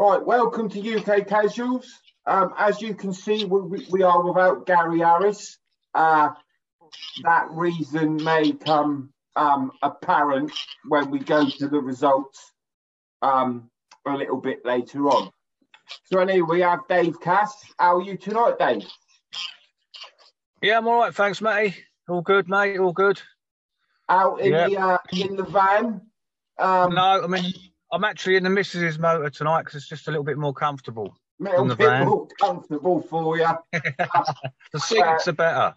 Right, welcome to UK Casuals. As you can see, we are without Gary Harris. That reason may come apparent when we go to the results a little bit later on. So anyway, we have Dave Cass. How are you tonight, Dave? Yeah, I'm all right, thanks, Matty. All good, mate, all good. Out in the van? No, I mean, I'm actually in the missus's motor tonight because it's just a little bit more comfortable than the van. More comfortable for you. The seats are better.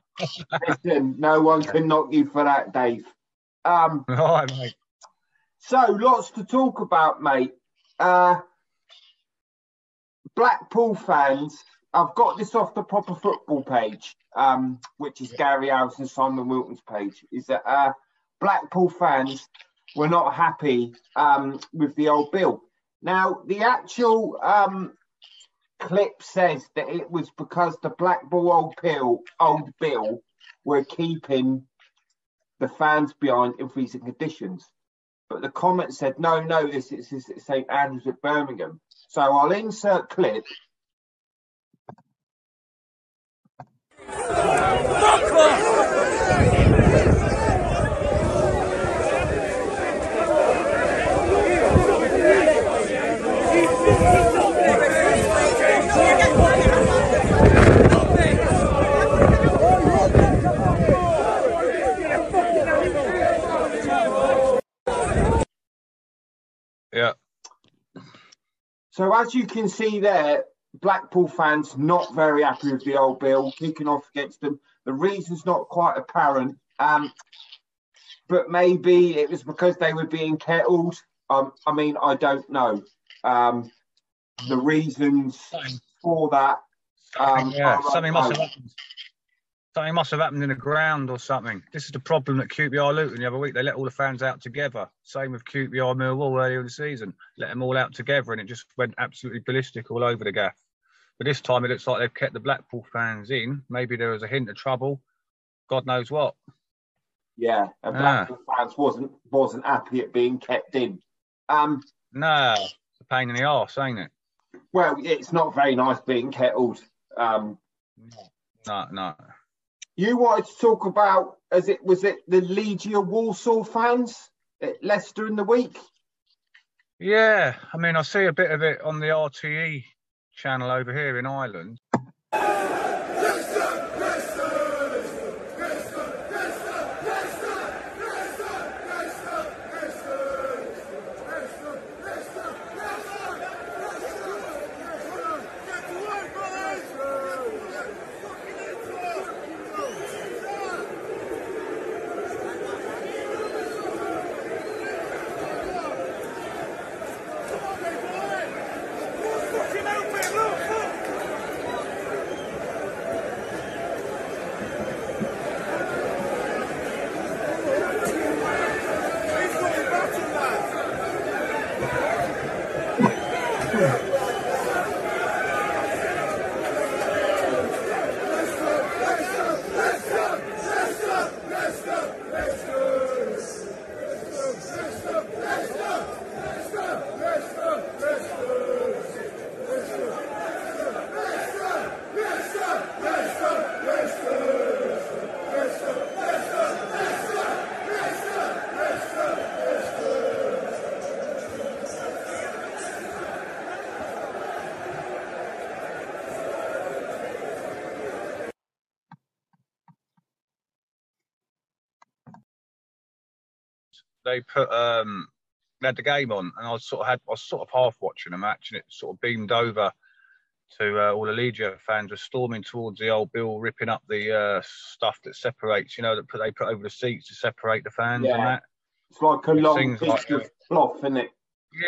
Listen, no one can knock you for that, Dave. All right, mate. So, lots to talk about, mate. Blackpool fans, I've got this off the Proper Football page, which is Gary Harris and Simon Wilton's page, is that Blackpool fans were not happy with the old bill. Now, the actual clip says that it was because the Blackpool old bill were keeping the fans behind in freezing conditions. But the comment said, no, this is St Andrews at Birmingham. So I'll insert clip. Yeah. So as you can see there, Blackpool fans not very happy with the old bill, kicking off against them. The reason's not quite apparent, but maybe it was because they were being kettled. I mean, I don't know. The reasons for that. Something must have happened in the ground or something. This is the problem at QPR Luton the other week. They let all the fans out together. Same with QPR Millwall earlier in the season. Let them all out together and it just went absolutely ballistic all over the gaff. But this time it looks like they've kept the Blackpool fans in. Maybe there was a hint of trouble. God knows what. Yeah, and Blackpool fans wasn't happy at being kept in. No, it's a pain in the arse, ain't it? Well, it's not very nice being kettled. No. You wanted to talk about, was it the Legia Warsaw fans at Leicester in the week? Yeah, I mean, I see a bit of it on the RTE channel over here in Ireland. They put they had the game on, and I was sort of half watching the match, and it sort of beamed over to all the Legia fans were storming towards the old bill, ripping up the stuff that separates, that they put over the seats to separate the fans and that. It's like a long piece of cloth, isn't it?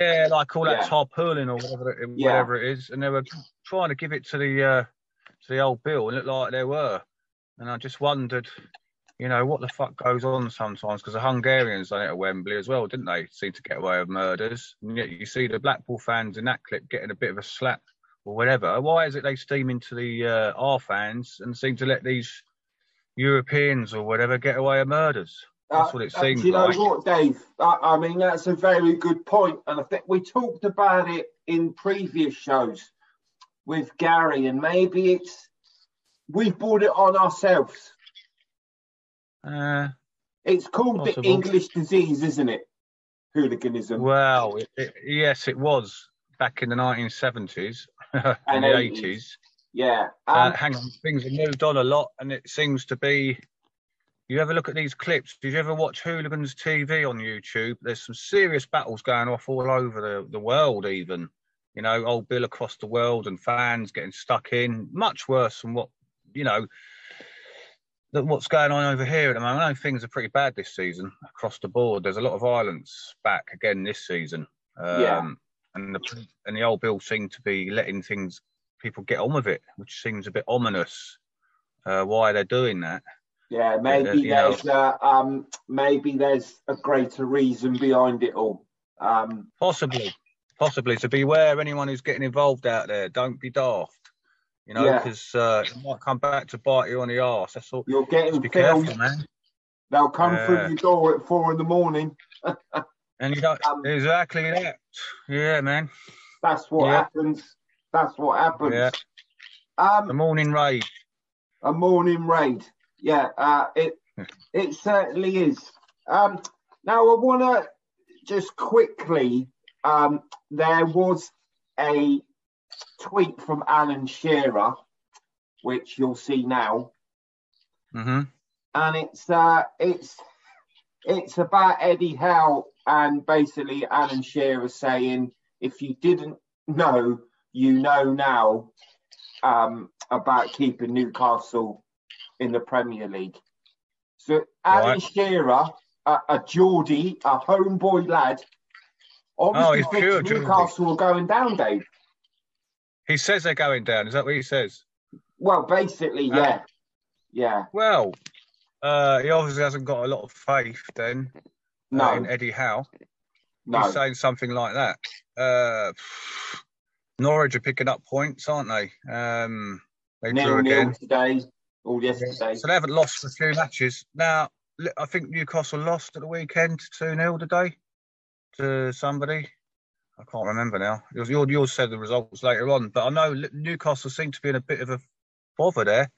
Yeah, like all that tarpaulin or whatever it is, and they were trying to give it to the old bill, and it looked like they were, and I just wondered. What the fuck goes on sometimes? Because the Hungarians done it at Wembley as well, didn't they? Seem to get away with murders. And yet you see the Blackpool fans in that clip getting a bit of a slap or whatever. Why is it they steam into the our fans and seem to let these Europeans or whatever get away with murders? That's what it seems you know like. what, Dave? I mean, that's a very good point, and I think we talked about it in previous shows with Gary, and maybe we've brought it on ourselves. It's called possible. The English disease, isn't it? Hooliganism. Well, yes, it was back in the 1970s and the 80s. Yeah. Hang on, things have moved on a lot, and it seems to be. You ever look at these clips? Did you ever watch Hooligans TV on YouTube? There's some serious battles going off all over the world, even. You know, old Bill across the world and fans getting stuck in. Much worse than what, you know, what's going on over here at the moment. I know things are pretty bad this season across the board. There's a lot of violence back again this season. And the old Bill seemed to be letting people get on with it, which seems a bit ominous. Why they're doing that. Yeah, maybe there's a greater reason behind it all. Possibly. So beware anyone who's getting involved out there. Don't be daft. You know, because it might come back to bite you on the arse. That's all. You're getting just be careful, man. They'll come through your door at 4 a.m. And you don't exactly that. Yeah, man. That's what happens. Yeah. The morning raid. A morning raid. Yeah, it certainly is. Now I want to just quickly. There was a tweet from Alan Shearer, which you'll see now, and it's about Eddie Howe, and basically Alan Shearer saying, if you didn't know, you know now, about keeping Newcastle in the Premier League. So Alan Shearer, a Geordie, a homeboy lad, obviously thinks Newcastle are going down, Dave. He says they're going down. Is that what he says? Well, basically, yeah. Yeah. Well, he obviously hasn't got a lot of faith then in Eddie Howe. No. He's saying something like that. Norwich are picking up points, aren't they? They drew again today, or yesterday. So they haven't lost for a few matches. Now, I think Newcastle lost at the weekend 2-0 today to somebody. I can't remember now. You'll say the results later on, but I know Newcastle seem to be in a bit of a bother there.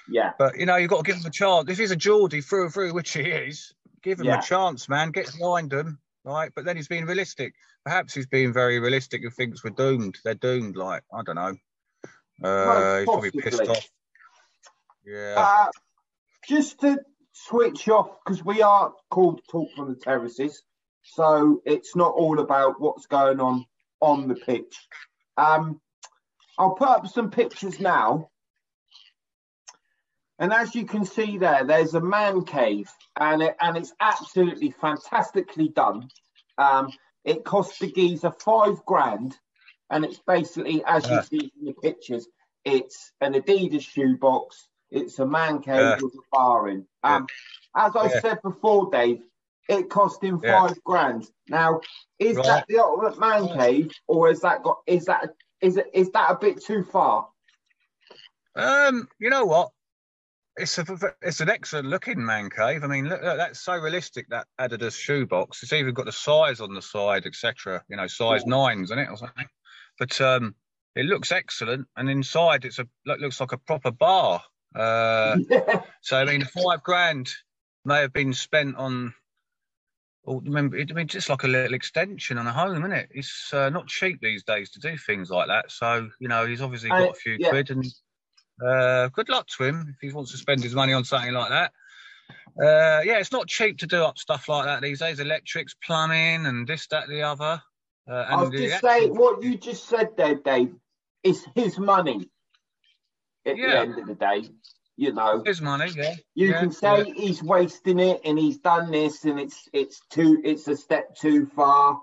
Yeah. But, you know, you've got to give him a chance. If he's a Geordie through and through, which he is, give him a chance, man. Get behind him, right? But then he's being realistic. Perhaps he's being very realistic and thinks we're doomed. They're doomed, like, I don't know. He's probably pissed off. Yeah. Just to switch off, because we are called Talk from the Terraces, so it's not all about what's going on the pitch. I'll put up some pictures now. And as you can see there's a man cave, and it's absolutely fantastically done. It cost the geezer $5,000, and it's basically, as you see in the pictures, it's an Adidas shoebox. It's a man cave with a bar in. As I said before, Dave, it cost him $5,000. Now, is that the ultimate man cave, or is that a bit too far? You know what? It's an excellent looking man cave. I mean, look, that's so realistic, that Adidas shoebox. It's even got the size on the side, etc. You know, size 9s, isn't it, or something? But it looks excellent, and inside it looks like a proper bar. So I mean, $5,000 may have been spent on. Just like a little extension on a home, isn't it? It's not cheap these days to do things like that. So, you know, he's obviously got a few quid, and good luck to him if he wants to spend his money on something like that. It's not cheap to do up stuff like that these days. Electrics, plumbing, and this, that, the other. I was just saying, what you just said there, Dave, is his money at the end of the day. You know, his money, You can say he's wasting it, and he's done this, and it's a step too far,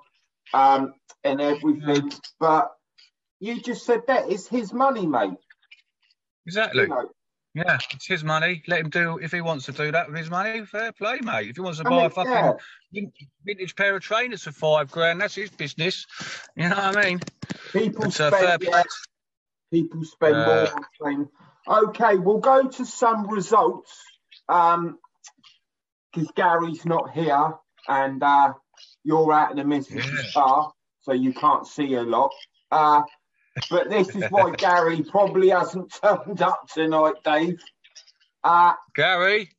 and everything. But you just said that it's his money, mate. Exactly. You know? Yeah, it's his money. Let him do if he wants to do that with his money. Fair play, mate. If he wants to buy a fucking vintage pair of trainers for $5,000, that's his business. You know what I mean? People spend more on trainers. Okay, we'll go to some results. because Gary's not here and you're out in the missus' car, so you can't see a lot. But this is why Gary probably hasn't turned up tonight, Dave. Gary,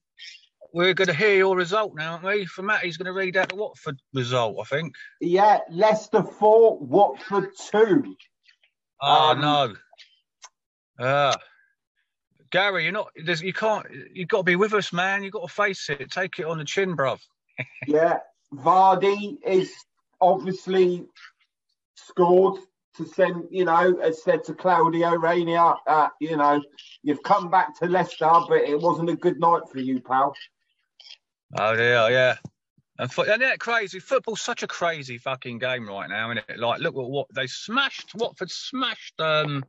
we're going to hear your result now, aren't we? For Matt, he's going to read out the Watford result, I think. Yeah, Leicester 4, Watford 2. Oh, no. Gary, you've got to be with us, man. You've got to face it. Take it on the chin, bruv. Yeah, Vardy is obviously scored to send, as said to Claudio Reyna, you've come back to Leicester, but it wasn't a good night for you, pal. Oh, dear, yeah. And that crazy. Football's such a crazy fucking game right now, isn't it? Like, look what they smashed. Watford smashed Man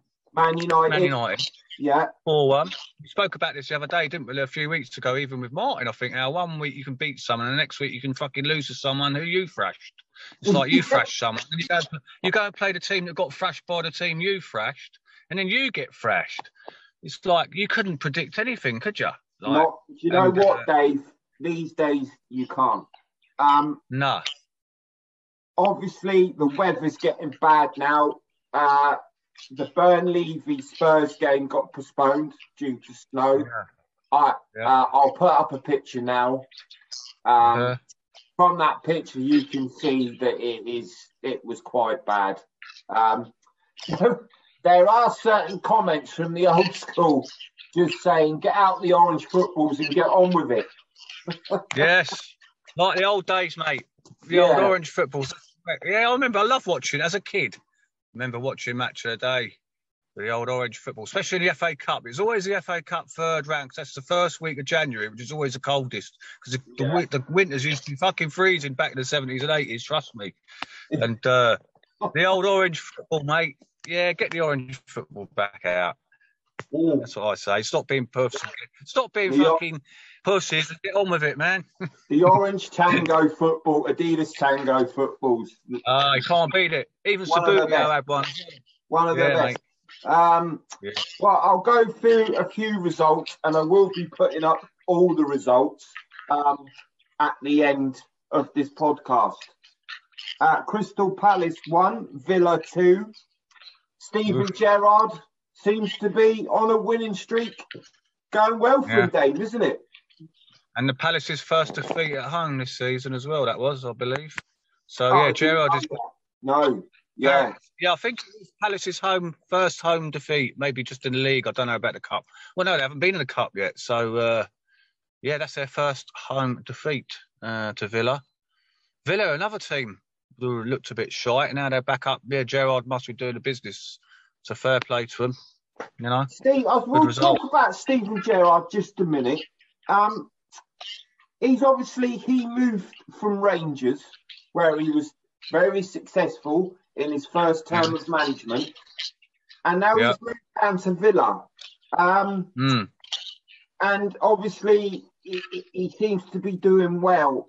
United. Yeah. 4-1. We spoke about this the other day, didn't we? A few weeks ago, even with Martin, I think. Now, one week you can beat someone, and the next week you can fucking lose to someone who you thrashed. It's like you thrashed someone, and you go and play the team that got thrashed by the team you thrashed, and then you get thrashed. It's like you couldn't predict anything, could you? Like, you know what, Dave? These days you can't. No. Obviously, the weather's getting bad now. The Burnley v Spurs game got postponed due to snow. Yeah. I'll put up a picture now. From that picture, you can see that it was quite bad. There are certain comments from the old school just saying, get out the orange footballs and get on with it. Yes, like the old days, mate. The old orange footballs. Yeah, I remember. I loved watching as a kid. I remember watching Match of the Day, the old orange football, especially in the FA Cup. It's always the FA Cup third round because that's the first week of January, which is always the coldest because the winters used to be fucking freezing back in the 70s and 80s, trust me. And the old orange football, mate. Yeah, get the orange football back out. Ooh. That's what I say. Stop being pussies. Stop being fucking pussies and get on with it, man. The orange tango football, Adidas tango footballs. You can't beat it. Even Subbuteo had one. One of the best. Well, I'll go through a few results and I will be putting up all the results at the end of this podcast. Crystal Palace 1, Villa 2. Steven Gerrard seems to be on a winning streak. Going well for him, Dave, isn't it? And the Palace's first defeat at home this season as well, that was, I believe. So, Gerrard is... No, yeah. I think it's Palace's first home defeat, maybe just in the league. I don't know about the Cup. Well, no, they haven't been in the Cup yet. So, that's their first home defeat to Villa. Villa, another team who looked a bit shy. Now they're back up. Yeah, Gerrard must be doing the business. So fair play to him, Steve, we'll talk about Steven Gerrard just a minute. He moved from Rangers, where he was very successful in his first term of management, and now he's moved down to Villa. And obviously he seems to be doing well.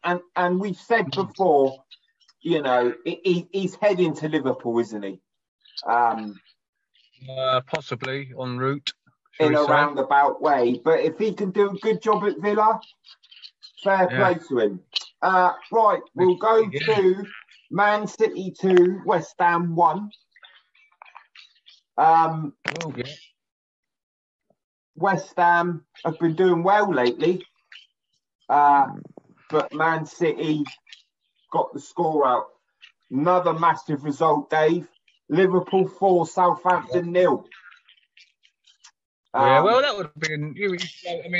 And we've said before, he's heading to Liverpool, isn't he? Possibly en route in a roundabout way, but if he can do a good job at Villa, fair play to him. Right, we'll go to Man City 2, West Ham 1. West Ham have been doing well lately, but Man City got the score out. Another massive result, Dave. Liverpool 4, Southampton 0. Well, that would have been.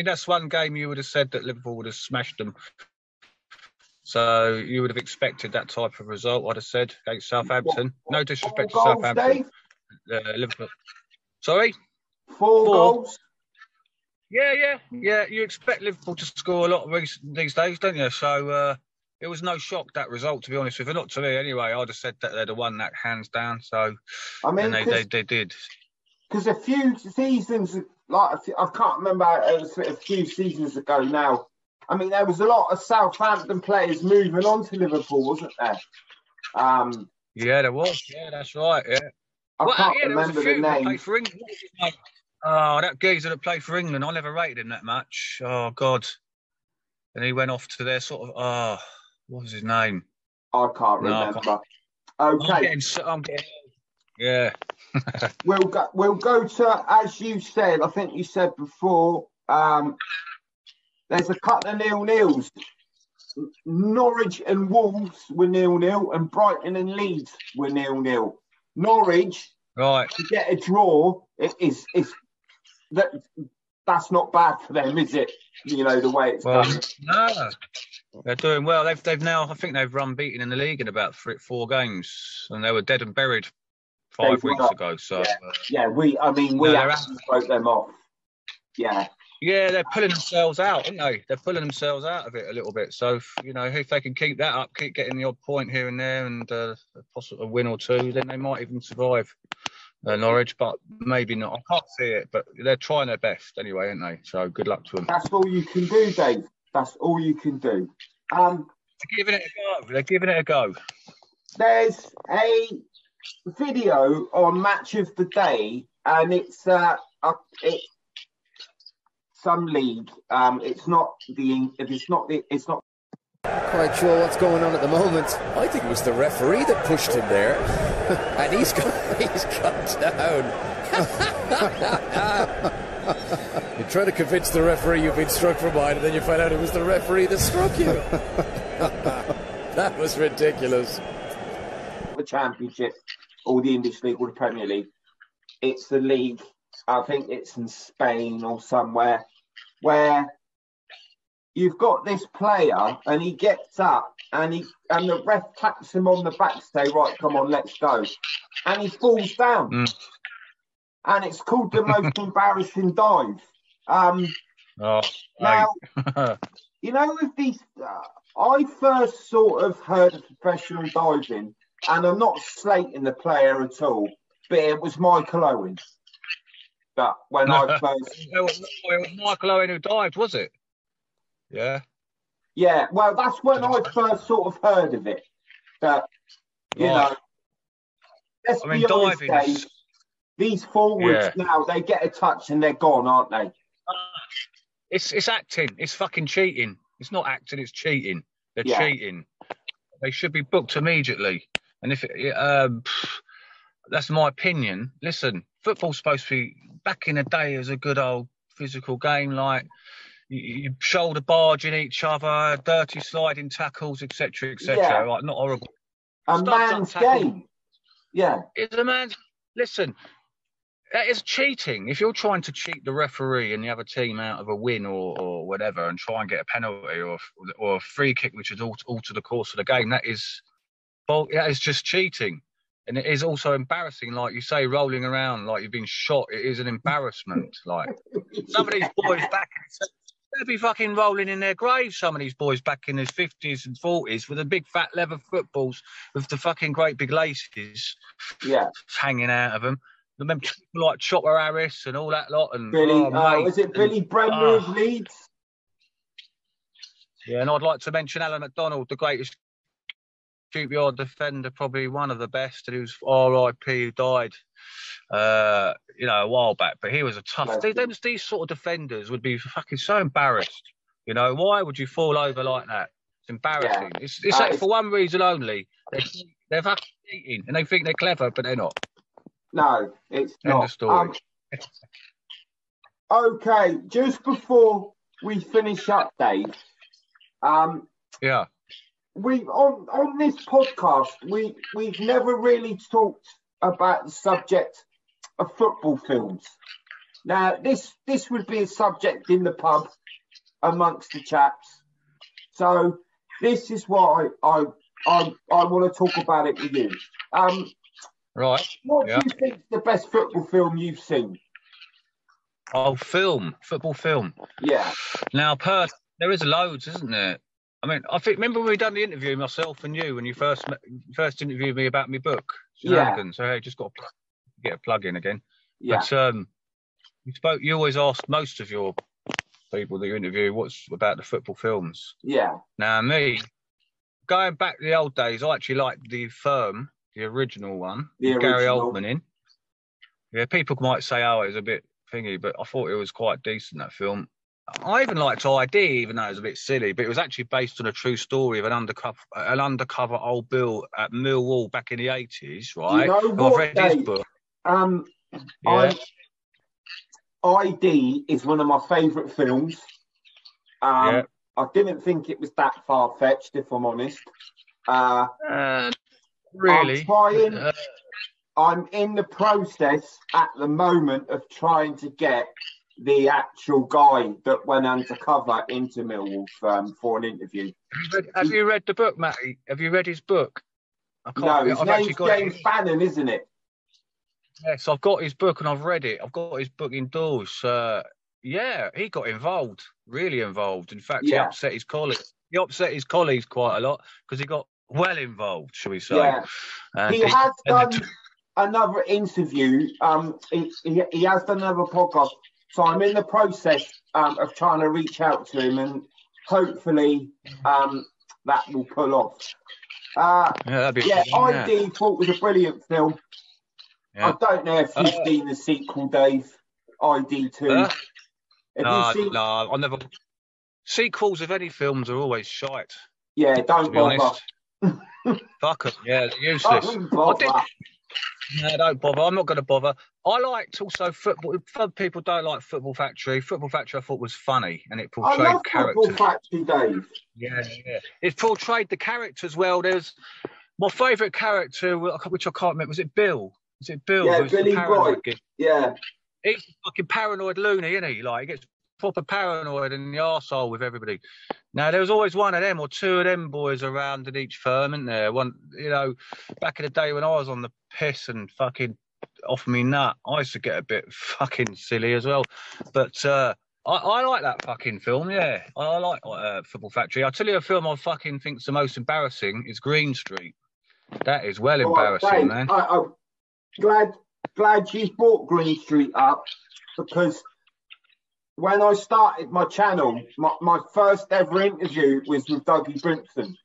That's one game you would have said that Liverpool would have smashed them. So you would have expected that type of result. I'd have said against Southampton. No disrespect to Southampton. Liverpool. Sorry. 4 goals. Yeah. You expect Liverpool to score a lot these days, don't you? So. It was no shock, that result, to be honest with you. Not to me, anyway. I'd have said that they'd have won that hands down. So, and they did. Because a few seasons, I can't remember, it was a few seasons ago now. There was a lot of Southampton players moving on to Liverpool, wasn't there? Yeah, there was. Yeah, that's right. Yeah. I can't remember the name. Played for England. Oh, that geezer that played for England. I never rated him that much. Oh, God. and he went off to their sort of what was his name? I can't remember. Okay, I'm getting yeah. We'll go to, as you said. I think you said before. There's a couple of 0-0s. Norwich and Wolves were 0-0, and Brighton and Leeds were 0-0. Norwich, right, to get a draw, that's not bad for them, is it? You know the way it's going. No, they're doing well. They've now, I think they've run beaten in the league in about 4 games, and they were dead and buried 5 weeks ago. So we actually broke them off. Yeah. Yeah, they're pulling themselves out, aren't they? They're pulling themselves out of it a little bit. So, if they can keep that up, keep getting the odd point here and there, and possibly a win or 2, then they might even survive Norwich, but maybe not. I can't see it, but they're trying their best anyway, aren't they? So good luck to them. That's all you can do, Dave. That's all you can do. They're giving it a go. There's a video on Match of the Day, and it's some league. It's not quite sure what's going on at the moment. I think it was the referee that pushed him there, and he's gone down. You try to convince the referee you've been struck from behind, and then you find out it was the referee that struck you. That was ridiculous. The Championship, or the English League, or the Premier League. It's the league. I think it's in Spain or somewhere, where you've got this player and he gets up and the ref taps him on the back to say, right, come on, let's go. And he falls down. And it's called the most embarrassing dive. Now, with these, I first sort of heard of professional diving, and I'm not slating the player at all, but it was Michael Owen. But when I first... It was Michael Owen who dived, was it? Yeah. Yeah, well, that's when I first sort of heard of it. But, let's be honest, Dave, these forwards now, they get a touch and they're gone, aren't they? It's acting. It's fucking cheating. It's not acting, it's cheating. They're cheating. They should be booked immediately. And if that's my opinion. Listen, football's supposed to be, back in the day, it was a good old physical game, like you shoulder barging each other, dirty sliding tackles, etc., etc. Like, not horrible. A man's game. Yeah. It's a man's... Listen, that is cheating. If you're trying to cheat the referee and the other team out of a win or whatever, and try and get a penalty or a free kick which would alter the course of the game, that is just cheating. And it is also embarrassing, like you say, rolling around like you've been shot. It is an embarrassment. Like, some of these boys back, they'll be fucking rolling in their graves, some of these boys back in their 50s and 40s with the big fat leather footballs with the fucking great big laces hanging out of them. Remember people like Chopper Harris and all that lot? And was it Billy Bremner of Leeds? Yeah, and I'd like to mention Alan McDonald, the greatest QPR defender, probably one of the best, and he was RIP, who died a while back, but he was a tough... These sort of defenders would be fucking so embarrassed. Why would you fall over like that? It's embarrassing. Yeah. It's like for one reason only. They're fucking cheating, and they think they're clever, but they're not. No, it's not. End of story. Okay, just before we finish up, Dave. We've on this podcast, we've never really talked about the subject of football films. Now, this would be a subject in the pub amongst the chaps. So this is why I want to talk about it with you. Right. What do you think is the best football film you've seen? Oh, football film. Yeah. Now, there is loads, isn't there? I mean, remember when we done the interview, myself and you, when you first interviewed me about my book, Shenanigans. So hey, just got to get a plug in again. Yeah. But you always ask most of your people that you interview what's about the football films. Yeah. Now, me, going back to the old days, I actually liked The Firm, the original one, with Gary Oldman in. Yeah, people might say, oh, it was a bit thingy, but I thought it was quite decent, that film. I even liked ID, even though it was a bit silly, but it was actually based on a true story of an undercover old Bill at Millwall back in the 80s, right? You know what, I've read his book. Yeah. ID is one of my favourite films. I didn't think it was that far-fetched, if I'm honest. Really? I'm in the process at the moment of trying to get the actual guy that went undercover into Millwall for an interview. Have you read the book, Matty? Have you read his book? No, his name's James Bannon, isn't it? Yes, I've got his book and I've read it. I've got his book indoors. Yeah, he got involved, really involved. In fact, he upset his colleagues. He upset his colleagues quite a lot because he got well involved, shall we say? Yeah. He has done another interview. He has done another podcast. So I'm in the process of trying to reach out to him, and hopefully that will pull off. ID thought was a brilliant film. Yeah. I don't know if you've seen the sequel, Dave. ID 2. No, I never. Sequels of any films are always shite. Yeah, don't bother. Fuck them. Yeah, they're useless. Don't bother. I'm not going to bother. I liked also football. Some people don't like Football Factory. Football Factory, I thought was funny, and it portrayed characters. Football Factory, Dave. Yeah. It portrayed the characters well. There's my favourite character, which I can't remember. Was it Bill? Yeah, Billy Bright. Yeah. He's a fucking paranoid loony, isn't he? Like, he gets proper paranoid in the arsehole with everybody. Now, there was always one of them or two of them boys around in each firm, isn't there? One, back in the day when I was on the piss and fucking off me nut, I used to get a bit fucking silly as well. But I like that fucking film, yeah. I like Football Factory. I'll tell you a film I fucking think's the most embarrassing is Green Street. That is embarrassing, man. I'm glad you brought Green Street up, because when I started my channel, my first ever interview was with Dougie Brimson,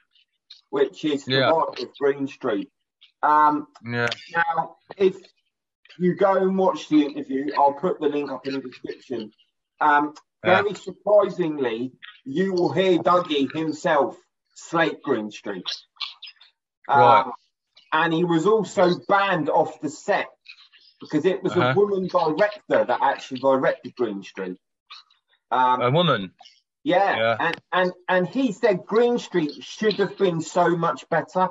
which is the writer of Green Street. Now, if you go and watch the interview, I'll put the link up in the description. Very surprisingly, you will hear Dougie himself slate Green Street. Right. And he was also banned off the set because it was a woman director that actually directed Green Street. A woman? Yeah. And he said Green Street should have been so much better.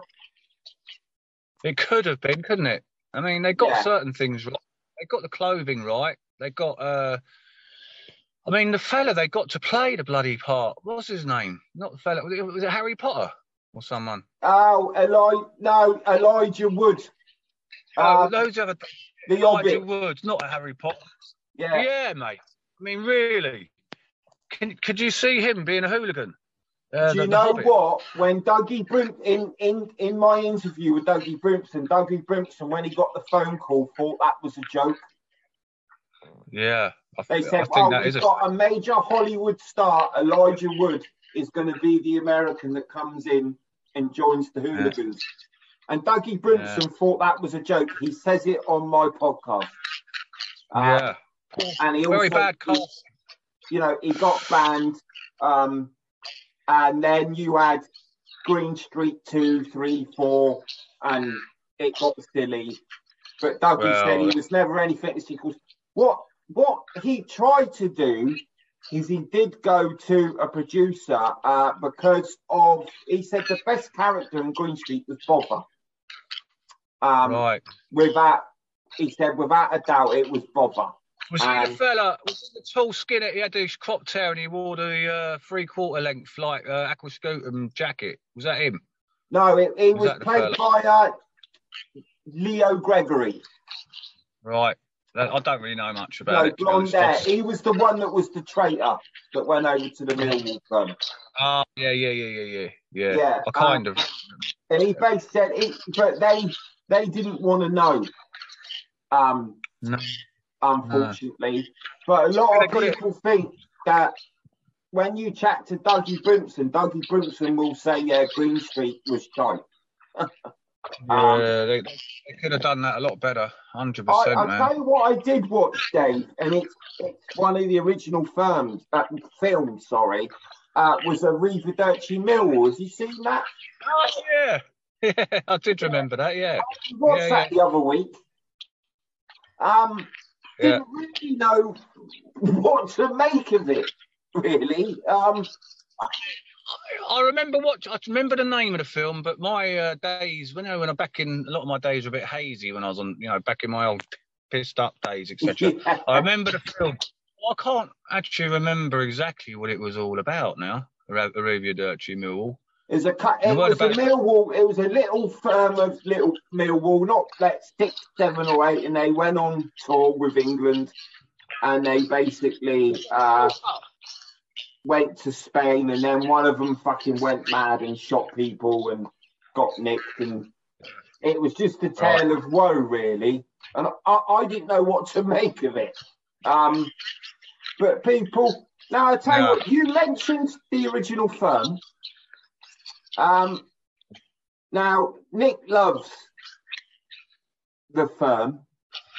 It could have been, couldn't it? I mean, they got certain things right. They got the clothing right. They got, the fella they got to play the bloody part. What's his name? Not the fella. Was it Harry Potter or someone? Oh, Elijah Wood. Loads of Elijah Hobbit. Wood, not a Harry Potter. Yeah. Yeah, mate. I mean, really. Could you see him being a hooligan? Do you know what? When Dougie Brimson, in my interview with Dougie Brimson, when he got the phone call, thought that was a joke. Yeah. They said, we've got a major Hollywood star, Elijah Wood, is going to be the American that comes in and joins the hooligans. Yeah. And Dougie Brimson thought that was a joke. He says it on my podcast. And he very bad call. He got banned. And then you had Green Street 2, 3, 4, and it got silly. But Dougie said he was never anything as equals. What he tried to do is he did go to a producer because he said the best character in Green Street was Bother. Right. Without a doubt, it was Bother. Was he the fella? Was he the tall skinner? He had his crop tear and he wore the 3/4 length like Aquascutum jacket. Was that him? No, he was played by Leo Gregory. Right. I don't really know much about it. Blonde hair. He was the one that was the traitor that went over to the Millwall firm. Oh, yeah. I kind of. And he basically said, but they didn't want to know. No. Unfortunately. No. But a lot of people think that when you chat to Dougie Brimson will say, Green Street was shite. Yeah, they could have done that a lot better. 100%, man. I'll tell you what I did watch, Dave, and it's one of the original films, was Arrivederci Millwall. Have you seen that? Oh, yeah. Yeah, I did remember that, yeah. I watched that the other week. Didn't really know what to make of it, really. I remember the name of the film, but my days, when a lot of my days were a bit hazy when I was on, back in my old pissed up days, etc. Yeah. I remember the film. I can't actually remember exactly what it was all about now. Arrivederci Millwall. It was a Millwall. It was a little firm of little Millwall, not like 6, 7 or 8, and they went on tour with England, and they basically went to Spain, and then one of them fucking went mad and shot people and got nicked, and it was just a tale of woe, really. And I didn't know what to make of it. But people, now I tell you what, you mentioned the original film. Now Nick loves the film.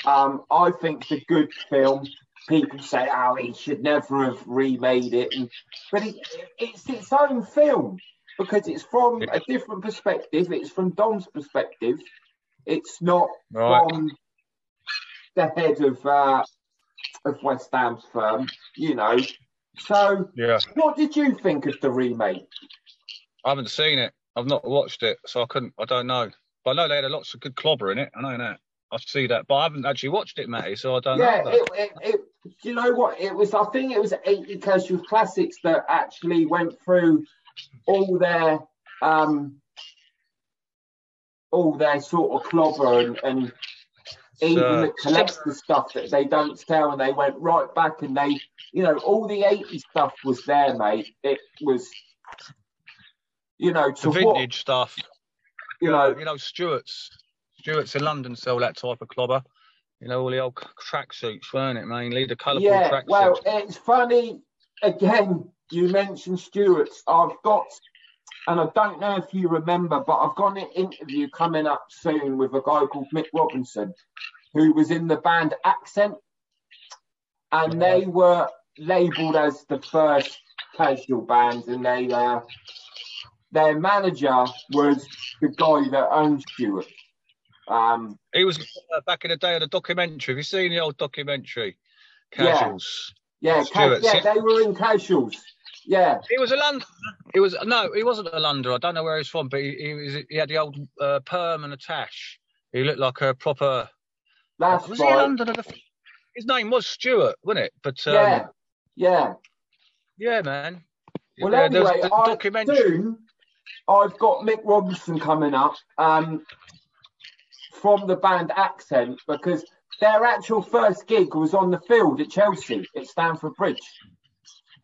I think it's a good film. People say, "Oh, he should never have remade it," but it's its own film because it's from a different perspective. It's from Dom's perspective. It's not from the head of West Ham's firm, So, what did you think of the remake? I haven't seen it. I've not watched it, so I don't know. But I know they had lots of good clobber in it. I know that. I see that, but I haven't actually watched it, Matty, so I don't know. Yeah, you know what? I think it was 80 Casual Classics that actually went through all their sort of clobber and even the collector stuff that they don't sell, and they went right back and they, all the 80s stuff was there, mate. It was, the vintage stuff. Stewart's in London sell that type of clobber. All the old tracksuits, weren't it, mainly? The colourful tracksuits. Well, it's funny, again, you mentioned Stewart's. I've got, and I don't know if you remember, but I've got an interview coming up soon with a guy called Mick Robinson, who was in the band Accent, and they were labelled as the first casual band, and their manager was the guy that owned Stewart. He was back in the day of the documentary. Have you seen the old documentary? Casuals. Yeah, they were in Casuals. Yeah. He was a Londoner. He wasn't a Londoner. I don't know where he's from, but he had the old perm and a tash. He looked like a proper. Was he a Londoner? His name was Stewart, wasn't it? But yeah, man. Well, anyway, soon I've got Mick Robinson coming up. From the band Accent, because their actual first gig was on the field at Chelsea at Stamford Bridge.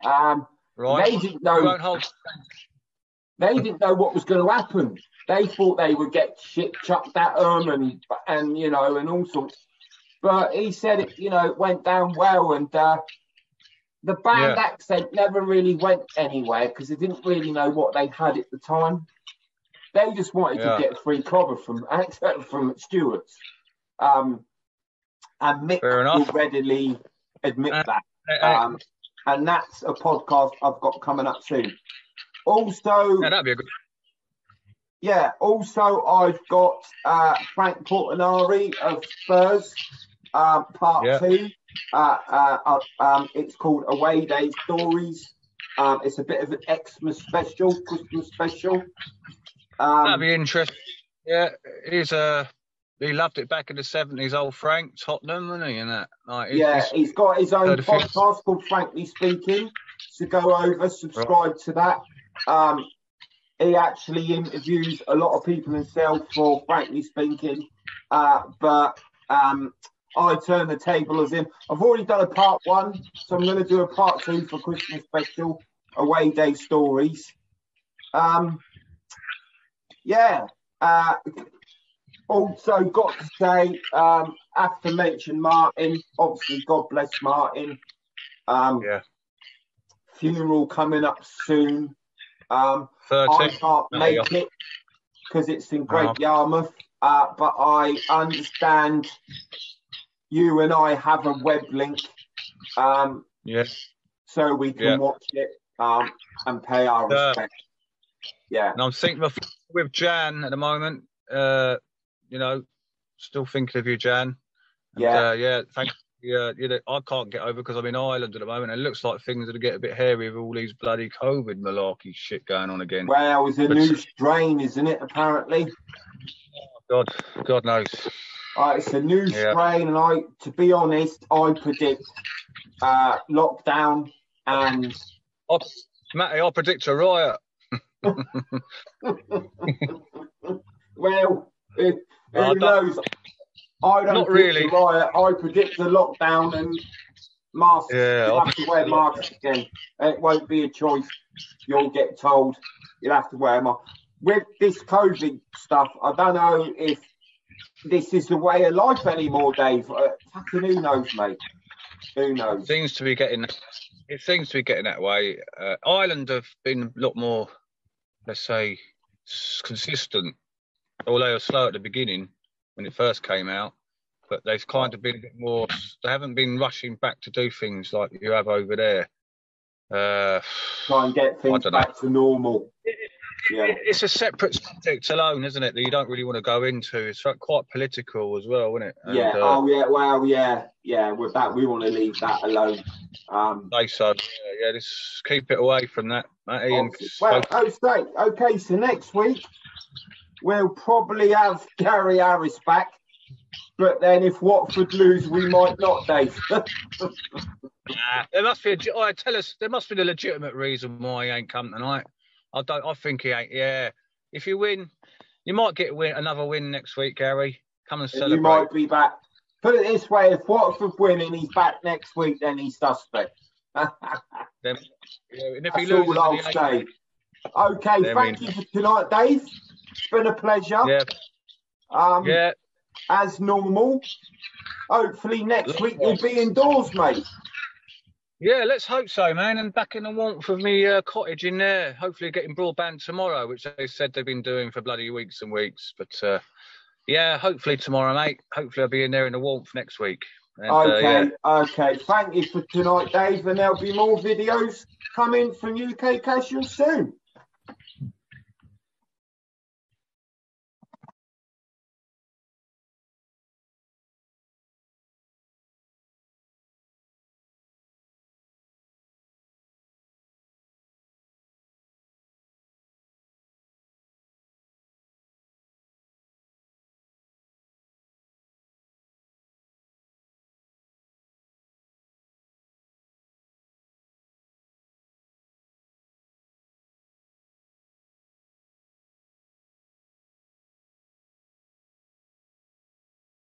They didn't know. They didn't know what was going to happen. They thought they would get shit chucked at them and and all sorts. But he said it went down well, and the band Accent never really went anywhere because they didn't really know what they had at the time. They just wanted to get free clobber from Stewart's. And Mick will readily admit that. And that's a podcast I've got coming up soon. Also, that'd be a good. Yeah, also I've got Frank Portinari of Spurs, part 2. It's called Away Day Stories. It's a bit of an Christmas special. That'd be interesting. Yeah, he loved it back in the 70s. Old Frank Tottenham, wasn't he? And that. He's got his own podcast called Frankly Speaking. So go over, subscribe to that. He actually interviews a lot of people himself for Frankly Speaking. But I turn the table as him. I've already done a part 1, so I'm going to do a part 2 for Christmas special, Away Day Stories. Also got to say, have to mention Martin. Obviously, God bless Martin. Funeral coming up soon. 13. I can't make it. because it's in Great Yarmouth. But I understand you and I have a web link. Yes. So we can watch it and pay our respect. Yeah. And I'm thinking with Jan at the moment. You know, still thinking of you, Jan. And, thank you. I can't get over because I'm in Ireland at the moment. And it looks like things are going to get a bit hairy with all these bloody COVID malarkey shit going on again. Well, it's a new strain, isn't it, apparently? God knows. It's a new strain, and to be honest, I predict lockdown and... Matty, I predict a riot. Well, who knows? I don't predict a riot. I predict a lockdown and masks. Yeah, you'll have to wear masks again. It won't be a choice. You'll get told you'll have to wear them. With this COVID stuff, I don't know if this is the way of life anymore, Dave. Fucking who knows, mate? Who knows? It seems to be getting that way. Ireland have been a lot more, let's say, consistent. Although they were slow at the beginning when it first came out, but they've kind of been a bit more. They haven't been rushing back to do things like you have over there. Try and get things back to normal. It's a separate subject alone, isn't it? That you don't really want to go into. It's quite political as well, isn't it? And, with that, we want to leave that alone. Just keep it away from that, Matty. So next week we'll probably have Gary Harris back, but then if Watford lose, we might not, Dave. There must be there must be a legitimate reason why he ain't come tonight. I think he ain't. Yeah, if you win, you might get another win next week, Gary. Come and celebrate. You might be back. Put it this way: if Watford win and he's back next week, then he's suspect. And if That's all I'll say. Okay, thank you for tonight, Dave. It's been a pleasure. Yeah. As normal. Hopefully next week you'll be indoors, mate. Yeah, let's hope so, man. And back in the warmth of me cottage in there. Hopefully getting broadband tomorrow, which they said they've been doing for bloody weeks and weeks. But hopefully tomorrow, mate. Hopefully I'll be in there in the warmth next week. And, okay. Thank you for tonight, Dave. And there'll be more videos coming from UK Casual soon.